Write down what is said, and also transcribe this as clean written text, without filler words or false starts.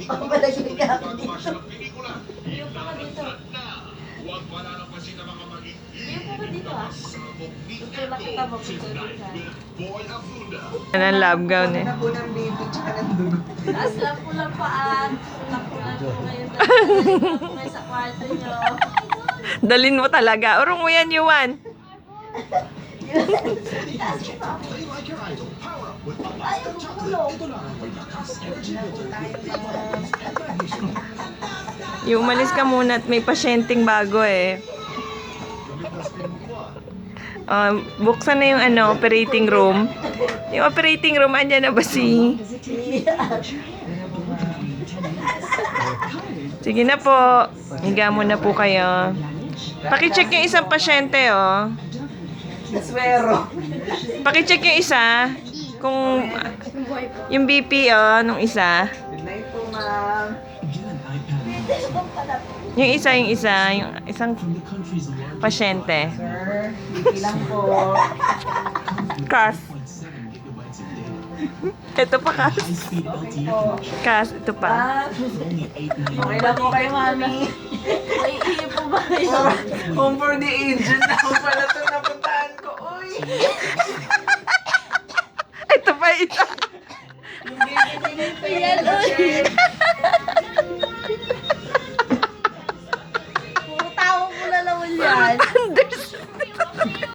Ang malagay ka ako dito. Iyo po ka dito. Iyo po ka dito ah. Tutulak kita maputulog ka. Yan ang love gown eh. Wala po ng baby tsaka ng dugo. Taas lang po lang paan. Lang po lang po kayo. Kayo sa kwarto nyo. Dalin mo talaga. Urong mo yan, Yuan. Ayaw ko kulong. Yung umalis ka muna at may pasyenteng bago eh. Buksan na yung operating room. Yung operating room, andyan na ba si... Sige na po. Higa muna po kayo. Pakicheck yung isang pasyente, oh. Naswero. Pakicheck yung isa. Kung... Yung BP, oh, nung isa. Good night po, ma'am. Yung isang pasyente. Sir, baby lang po. Kas. Ito pa, Kas. Okay po. Kas, ito pa. Ah, okay na po kayo, mami. May iyo po ba kayo? Home for the agent na ako pala ito napuntahan ko. Uy! Ito pa, ito. Yung baby Ayan, uy.